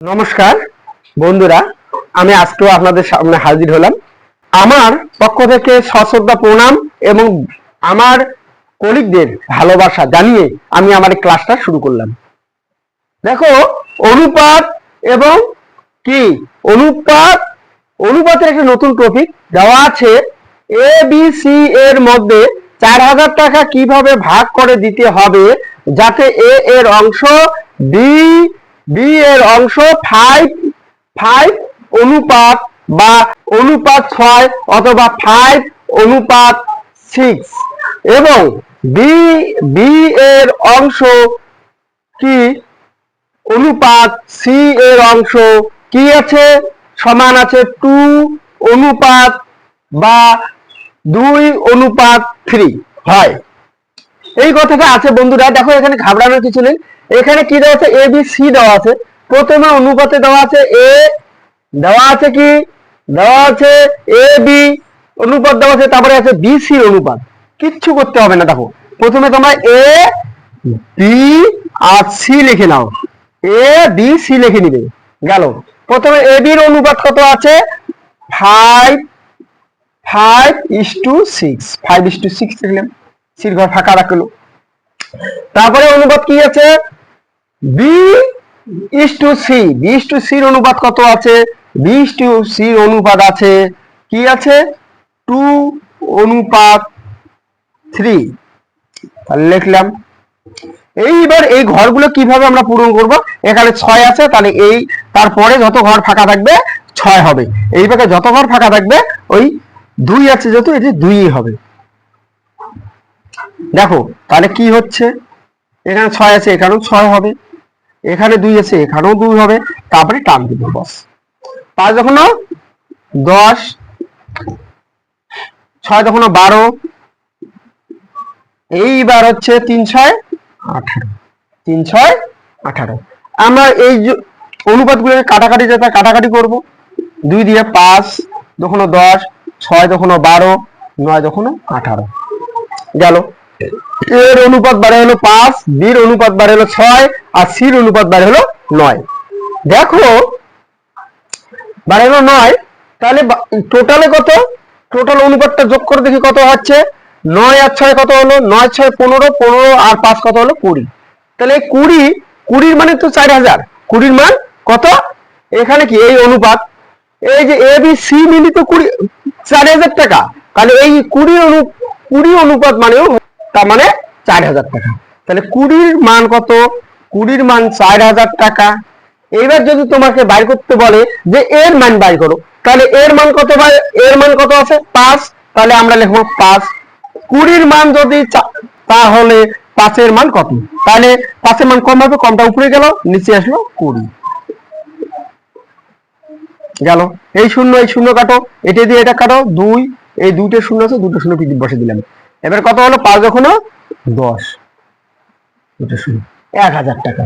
নমস্কার বন্ধুরা, আমি আজকেও আপনাদের সামনে হাজির হলাম। আমার পক্ষ থেকে সশ্রদ্ধা প্রণাম এবং আমার কলিগদের ভালোবাসা জানিয়ে আমি আমার এই ক্লাসটা শুরু করলাম। দেখো, অনুপাত এবং কি অনুপাতের একটা নতুন টপিক দেওয়া আছে। এ বি সি এর মধ্যে 4000 টাকা কিভাবে ভাগ করে দিতে হবে যাতে এ এর অংশ বি বি এর অংশ 5 অনুপাত বা অনুপাত 6 অথবা 5:6 এবং বি বি এর অংশ কি অনুপাত সি এর অংশ কি আছে সমান আছে 2:2:3 হয়। এই কথাটা আছে বন্ধুরা। দেখো, এখানে ঘাবড়ানোর কিছু নেই। এখানে কি দেওয়া আছে? এ বি সি দেওয়া আছে। প্রথমে অনুপাতে দেওয়া আছে দেওয়া আছে এ বি অনুপাত দেওয়া আছে, তারপরে আছে বি সি অনুপাত। কিচ্ছু করতে হবে না। দেখো, প্রথমে তোমরা এ বি আর সি লিখে নাও। এ বি সি লিখে নিবে। গেল। প্রথমে এ বির অনুপাত কত আছে? 5:6 5:6 লিখলাম, সির ঘর ফাঁকা রাখলো। তারপরে অনুপাত কি আছে? বি:সি অনুপাত কত আছে? বি:সি অনুপাত আছে কি আছে? 2:3। তাহলে লিখলাম। এইবার এই ঘরগুলো কিভাবে আমরা পূরণ করব? এখানে 6 আছে, তাহলে এই তারপরে যত ঘর ফাঁকা থাকবে 6 হবে। এইভাবে যত ঘর ফাঁকা থাকবে ওই 2 আছে, যত এটি 2ই হবে। দেখো, তাহলে কি হচ্ছে? এখানে 6 আছে, এখানেও 6 হবে। এখানে 2 আছে, এখানেও 2 হবে। তারপরে টান দিব, বস। 5 যখন 10, 6 যখন 12, এইবার হচ্ছে 3/6 = 18। আমরা এই অনুপাতগুলোকে কাটাকাটি যেটা কাটাকাটি করব। 2 দিয়ে 5 যখন 10, 6 যখন 12, 9 যখন 18। গেল। এর অনুপাত বাড়ে হলো 5, বির অনুপাত বাড়ে হলো 6 আর সির অনুপাত বাড়ে হলো 9। দেখো, বাড়ে হলো 9। তাহলে টোটালে কত? টোটাল অনুপাতটা যোগ করে দেখি কত হচ্ছে। 9 আর 6 কত হলো? 9 6 15, 15 আর 5 কত হলো? 20। তাহলে 20 মানে তো 4000। 20 মান কত? এখানে কি এই অনুপাত, এই যে এ বি সি মিলিত 4000 টাকা। তাহলে এই 20 অনুপাত মানেও তার মানে 4000 টাকা। তাহলে 20 মান কত? 20 মান 4000 টাকা। এইবার যদি তোমাকে বাইর করতে বলে যে এর মান বাইর করো, তাহলে এর মান কত? এর মান কত আছে? 5। তাহলে আমরা লিখবো 5। 20 মান যদি তাহলে 5 এর মান কত? তাহলে 5 এর মান কম হবে, কমটা উপরে গেল, নিচে আসলো 20। গেল। এই শূন্য কাটো, এটা দিয়ে এটা কাটো, 2। এই দুটো শূন্য আছে, দুটো শূন্য বসে দিলাম। এবার কত হলো? 5 যখন 10, দুটো শূন্য, 1000 টাকা।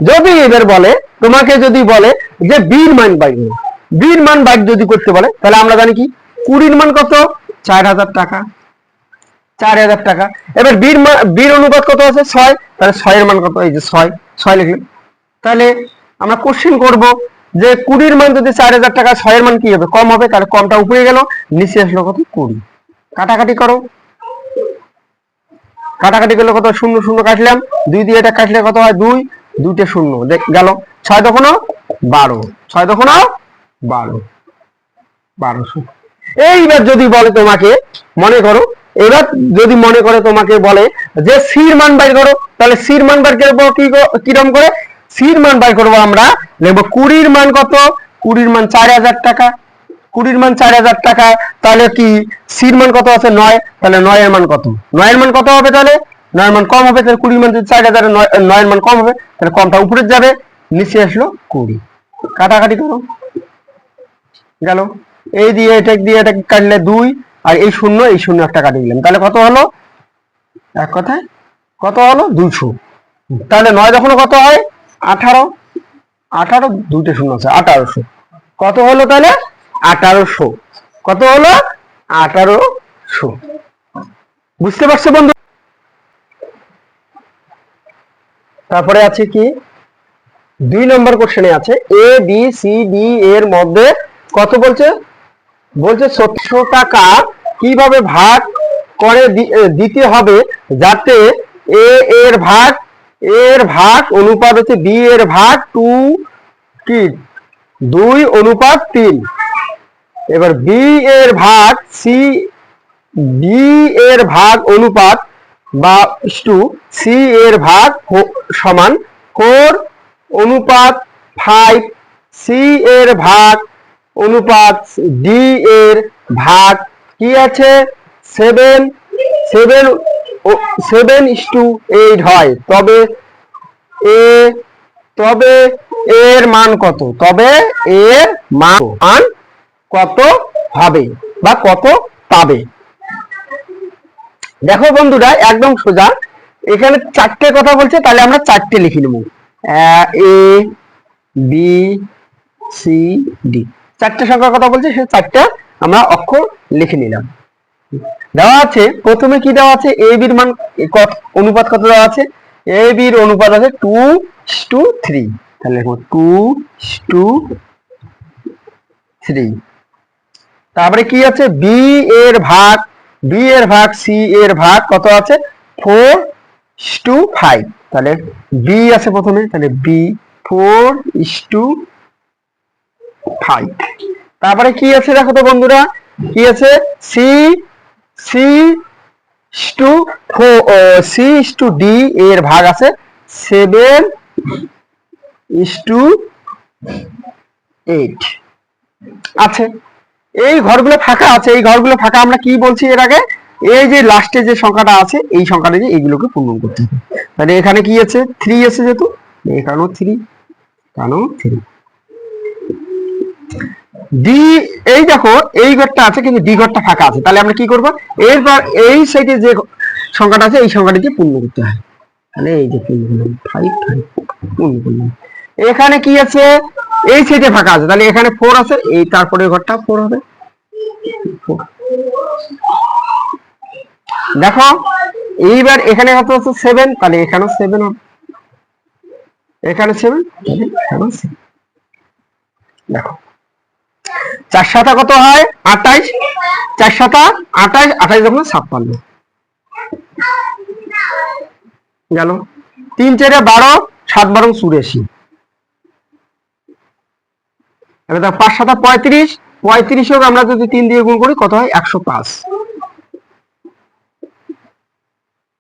যদি এবার বলে, তোমাকে যদি বলে যে বীর মান বাইর করো, বীর মান বাইর যদি করতে বলে, তাহলে আমরা জানি কি 20 মান কত? 4000 টাকা। 4000 টাকা। এবার বীর অনুপাত কত আছে? 6। তাহলে 6 এর মান কত? এই যে 6 লিখলাম। তাহলে আমরা কোশ্চেন করব যে 20 মান যদি 4000 টাকা, 6 এর মান কি হবে? কম হবে। তাহলে কমটা উপরে গেল, নিচে আসলো কত? 20। কাটাকাটি করো। কাটাকাটি করলে কত? শূন্য শূন্য কাটলাম, 2 দিয়ে এটা কাটলে কত হয়? 2। দুইটা শূন্য গেল। 6 তখন 12, 6 তখন 12, 1200। এইবার যদি বলে তোমাকে, মনে করো, এবার যদি মনে করে তোমাকে বলে যে সির মান বাইর করো, তাহলে সির মান বাইর করবো কিরকম করে? সির মান বাইর করবো আমরা, লিখবো 20 মান কত? 20 মান 4000 টাকা। 20 মান 4000 টাকা। তাহলে কি সির মান কত আছে? 9। তাহলে 9 এর মান কত? 9 এর মান কত হবে? তাহলে 9 এর মান কম হবে। তাহলে 20 মান যদি 4000, 9 এর মান কম হবে। তাহলে কমটা উপরে যাবে, নিচে আসলো 20। কাটাকাটি করো। গেল। এই দিয়ে এটা কাটলে 2, আর এই শূন্য একটা কাটি দিলাম। তাহলে কত হলো? এক কথায় কত হলো? 200। তাহলে 9 যখন কত হয়? 18। 18, দুইটা শূন্য আছে, 1800। কত হলো তাহলে? 1800। কত হলো? 1800। বুঝতে পারছো বন্ধু? তারপরে আছে কি 2 নম্বর কোশ্চেনে আছে এ বি সি ডি এর মধ্যে কত বলছে, বলছে 700 টাকা কিভাবে ভাগ করে দিতে হবে যাতে এ এর ভাগ অনুপাত হচ্ছে বি এর ভাগ 2:3। এবার বি এর ভাগ সি, বি এর ভাগ অনুপাত বা সি এর ভাগ সমান 4:5, সি এর ভাগ অনুপাত ডি এর ভাগ কি আছে 7:8 হয়, তবে এর মান কত, তবে এর মান কত হবে বা কত পাবে। দেখো বন্ধুরা একদম সোজা, এখানে 4টে কথা বলছে, তাহলে আমরা 4টে লিখে নেব, এ বি সি ডি, 4টে সংখ্যার কথা বলছে, সেই 4টে আমরা অক্ষর লিখে নিলাম। দেওয়া আছে প্রথমে কি দেওয়া আছে, এ বির মান অনুপাত কত দেওয়া আছে, এ বির অনুপাত আছে 2:3, তাহলে লিখব 2:3। তারপরে কি আছে, বি এর ভাগ সি এর ভাগ কত আছে 4:5, তাহলে বি আছে প্রথমে, তাহলে বি 4:5। তারপরে কি আছে দেখো তো বন্ধুরা, কি আছে ডি এর ভাগ আছে 7:8 আছে। এই ঘরগুলো ফাঁকা আছে, এই ঘরগুলো ফাঁকা আমরা কি বলছি এর আগে, এই যে লাস্টে যে সংখ্যাটা আছে এই সংখ্যাটা যে এইগুলোকে পূরণ করতে হবে। তাহলে এখানে কি আছে 3 আছে, যেহেতু এখানেও 3, এখানেও 3। ডি, এই দেখো এই ঘরটা আছে কিন্তু ডি ঘরটা ফাঁকা আছে, তাহলে আমরা কি করব, এরপর এই সাইডে যে সংখ্যাটা আছে এই সংখ্যাটা দিয়ে পূর্ণ করতে হয়, তাহলে এই যে 5 পূর্ণ করলাম। এখানে কি আছে, এই সাইডে ফাঁকা আছে, তাহলে এখানে 4 আছে, এই তারপরে ঘরটা 4 হবে। দেখো এইবার এখানে কত আছে 7, তাহলে এখানেও 7 হবে, এখানে 7, এখানেও 7। দেখো 4 সাতা কত হয় 28, 4 সাতা 28, 28 যখন 56 গেল, 3 4 12, 7 12 84, 5 7 35, 35 হোক আমরা যদি 3 দিয়ে গুণ করি কত হয় 105,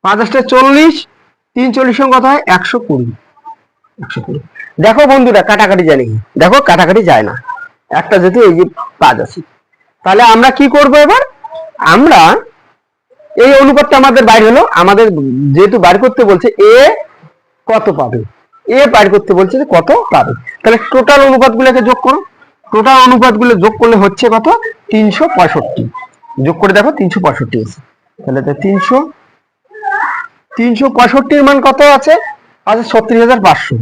5 8 40, 3 40 কত হয় 120। দেখো বন্ধুরা কাটাকাটি যায় নাকি, দেখো কাটাকাটি যায় না, একটা যেহেতু এই যে 5 আছে, তাহলে আমরা কি করব, এবার আমরা এই অনুপাতটা আমাদের বাইর হলো, আমাদের যেহেতু বাইর করতে বলছে এ কত পাবে, এ বাইর করতে বলছে যে কত পাবে, তাহলে টোটাল অনুপাতগুলোকে যোগ করো, টোটাল অনুপাতগুলো যোগ করলে হচ্ছে কত 365, যোগ করে দেখো 365 আছে, তাহলে 365 মান কত আছে, 36,500,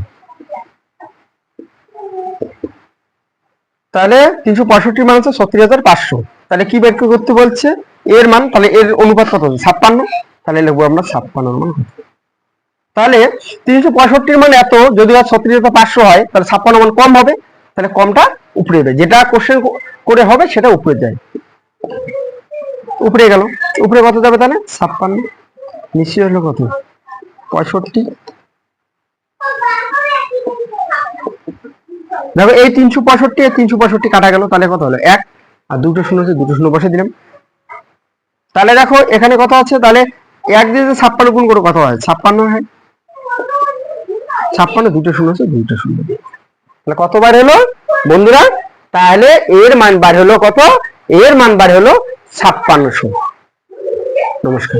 তাহলে 365 মান হচ্ছে 36,500, তাহলে কি বের করতে বলছে এর মান, তাহলে এর অনুপাত কত 56, তাহলে লিখবো আমরা 56 মান। তাহলে 365 মান এত যদি 36,500 হয়, তাহলে 56 মান কম হবে, তাহলে কমটা উপরে যাবে, যেটা কোশ্চেন করে হবে সেটা উপরে যায়, উপরে গেল, উপরে কত যাবে তাহলে 56, নিশ্চয় হলো কত 65। দেখো এই 365 365 কাটা গেল, তাহলে কত হলো 1, আর 2টো শূন্য আছে, 2টো শূন্য বসে দিলাম। তাহলে দেখো এখানে কত আছে, তাহলে 1 দিয়ে 56 গুণ করে কত হয় 56 হয়, 56, 2টো শূন্য আছে, 2টো শূন্য, তাহলে কতবার হলো বন্ধুরা, তাহলে এর মান বার হলো কত, এর মান বার হলো 5600। নমস্কার।